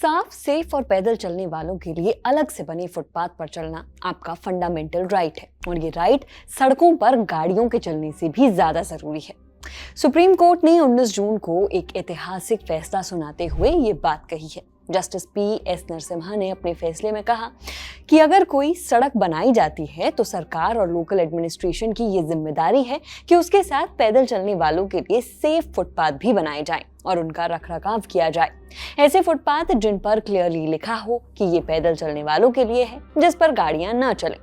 साफ, सेफ और पैदल चलने वालों के लिए अलग से बने फुटपाथ पर चलना आपका फंडामेंटल राइट है और ये राइट सड़कों पर गाड़ियों के चलने से भी ज्यादा जरूरी है। सुप्रीम कोर्ट ने 19 जून को एक ऐतिहासिक फैसला सुनाते हुए ये बात कही है। Justice PS. नरसिम्हा ने अपने फैसले में कहा कि अगर कोई सड़क बनाई जाती है तो सरकार और लोकल एडमिनिस्ट्रेशन की ये जिम्मेदारी है कि उसके साथ पैदल चलने वालों के लिए सेफ फुटपाथ भी बनाए जाएं और उनका रखरखाव किया जाए। ऐसे फुटपाथ जिन पर क्लियरली लिखा हो कि ये पैदल चलने वालों के लिए है, जिस पर गाड़ियां ना चलें।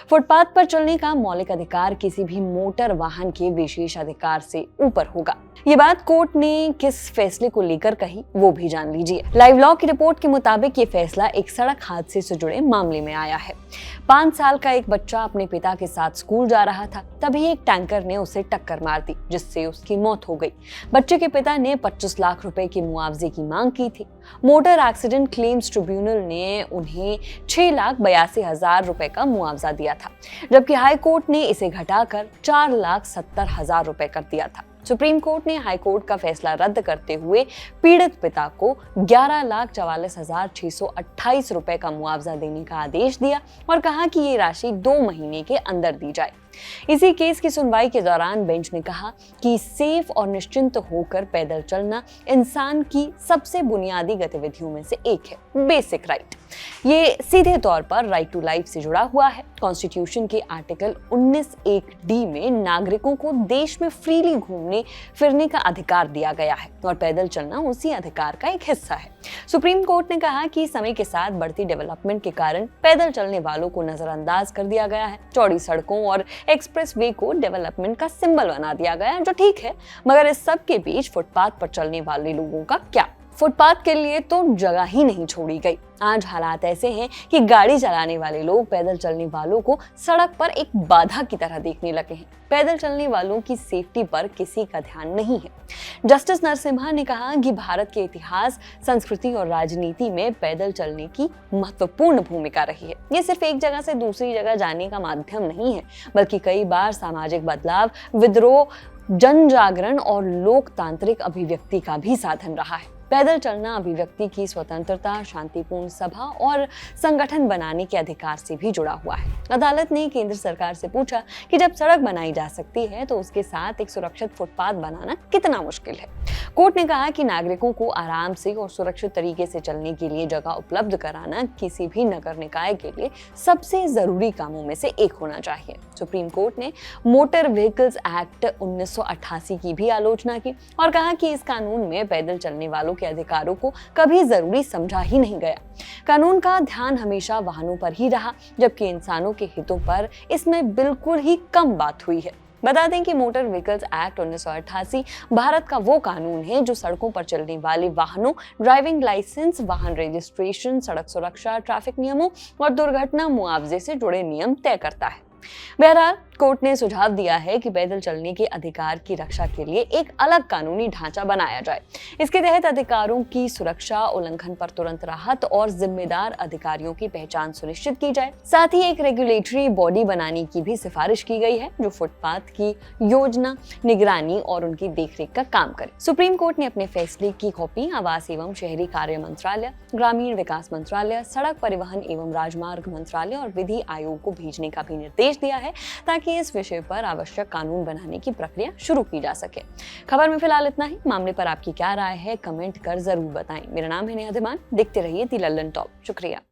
फुटपाथ पर चलने का मौलिक अधिकार किसी भी मोटर वाहन के विशेष अधिकार से ऊपर होगा। ये बात कोर्ट ने किस फैसले को लेकर कही वो भी जान लीजिए। लाइव लॉ की रिपोर्ट के मुताबिक ये फैसला एक सड़क हादसे से जुड़े मामले में आया है। 5 साल का एक बच्चा अपने पिता के साथ स्कूल जा रहा था, तभी एक टैंकर ने उसे टक्कर मार दी जिससे उसकी मौत हो गई। बच्चे के पिता ने 25 लाख रुपए के मुआवजे की मांग की थी। मोटर एक्सीडेंट क्लेम्स ट्रिब्यूनल ने उन्हें 6,82,000 रुपए का मुआवजा दिया था, जबकि हाई कोर्ट ने इसे घटाकर 4,70,000 रुपए कर दिया था। सुप्रीम कोर्ट ने हाई कोर्ट का फैसला रद्द करते हुए पीड़ित पिता को 11,44,628 रुपए का मुआवजा देने का आदेश दिया और कहा कि ये राशि 2 महीने के अंदर दी जाए। इसी केस की सुनवाई के दौरान बेंच ने कहा कि सेफ और निश्चिंत होकर पैदल चलना इंसान की सबसे बुनियादी गतिविधियों में से एक है, बेसिक राइट। ये सीधे तौर पर राइट टू लाइफ से जुड़ा हुआ है। कॉन्स्टिट्यूशन के आर्टिकल 19(1)(d) में नागरिकों को देश में फ्रीली घूमने फिरने का अधिकार दिया गया है और पैदल चलना उसी अधिकार का एक हिस्सा है। सुप्रीम कोर्ट ने कहा कि समय के साथ बढ़ती डेवलपमेंट के कारण पैदल चलने वालों को नजरअंदाज कर दिया गया है। चौड़ी सड़कों और एक्सप्रेसवे को डेवलपमेंट का सिंबल बना दिया गया, जो ठीक है, मगर इस सब के बीच फुटपाथ पर चलने वाले लोगों का क्या? फुटपाथ के लिए तो जगह ही नहीं छोड़ी गई। आज हालात ऐसे हैं कि गाड़ी चलाने वाले लोग पैदल चलने वालों को सड़क पर एक बाधा की तरह देखने लगे हैं। पैदल चलने वालों की सेफ्टी पर किसी का ध्यान नहीं है। जस्टिस नरसिम्हा ने कहा कि भारत के इतिहास, संस्कृति और राजनीति में पैदल चलने की महत्वपूर्ण भूमिका रही है। ये सिर्फ एक जगह से दूसरी जगह जाने का माध्यम नहीं है, बल्कि कई बार सामाजिक बदलाव, विद्रोह, जन जागरण और लोकतांत्रिक अभिव्यक्ति का भी साधन रहा है। पैदल चलना अभिव्यक्ति की स्वतंत्रता, शांतिपूर्ण सभा और संगठन बनाने के अधिकार से भी जुड़ा हुआ है। अदालत ने केंद्र सरकार से पूछा कि जब सड़क बनाई जा सकती है तो उसके साथ एक सुरक्षित फुटपाथ बनाना कितना मुश्किल है। कोर्ट ने कहा कि नागरिकों को आराम से और सुरक्षित तरीके से चलने के लिए जगह उपलब्ध कराना किसी भी नगर निकाय के लिए सबसे जरूरी कामों में से एक होना चाहिए। सुप्रीम कोर्ट ने मोटर व्हीकल्स एक्ट 1988 की भी आलोचना की और कहा कि इस कानून में पैदल चलने वालों के अधिकारों को कभी जरूरी समझा ही नहीं गया। कानून का ध्यान हमेशा वाहनों पर ही रहा, जबकि इंसानों के हितों पर इसमें बिल्कुल ही कम बात हुई है। बता दें कि मोटर व्हीकल्स एक्ट 1988 भारत का वो कानून है जो सड़कों पर चलने वाले वाहनों, ड्राइविंग लाइसेंस, वाहन रजिस्ट्रेशन, सड़क सुरक्षा, ट्रैफिक नियमों और दुर्घटना मुआवजे से जुड़े नियम तय करता है। बहरहाल कोर्ट ने सुझाव दिया है कि पैदल चलने के अधिकार की रक्षा के लिए एक अलग कानूनी ढांचा बनाया जाए। इसके तहत अधिकारों की सुरक्षा, उल्लंघन पर तुरंत राहत और जिम्मेदार अधिकारियों की पहचान सुनिश्चित की जाए। साथ ही एक रेगुलेटरी बॉडी बनाने की भी सिफारिश की गई है जो फुटपाथ की योजना, निगरानी और उनकी देखरेख का काम करे। सुप्रीम कोर्ट ने अपने फैसले की कॉपी आवास एवं शहरी कार्य मंत्रालय, ग्रामीण विकास मंत्रालय, सड़क परिवहन एवं राजमार्ग मंत्रालय और विधि आयोग को भेजने का भी निर्देश दिया है ताकि इस विषय पर आवश्यक कानून बनाने की प्रक्रिया शुरू की जा सके। खबर में फिलहाल इतना ही। मामले पर आपकी क्या राय है, कमेंट कर जरूर बताएं। मेरा नाम है नेहा धीमान। देखते रहिए दी लल्लन टॉप। शुक्रिया।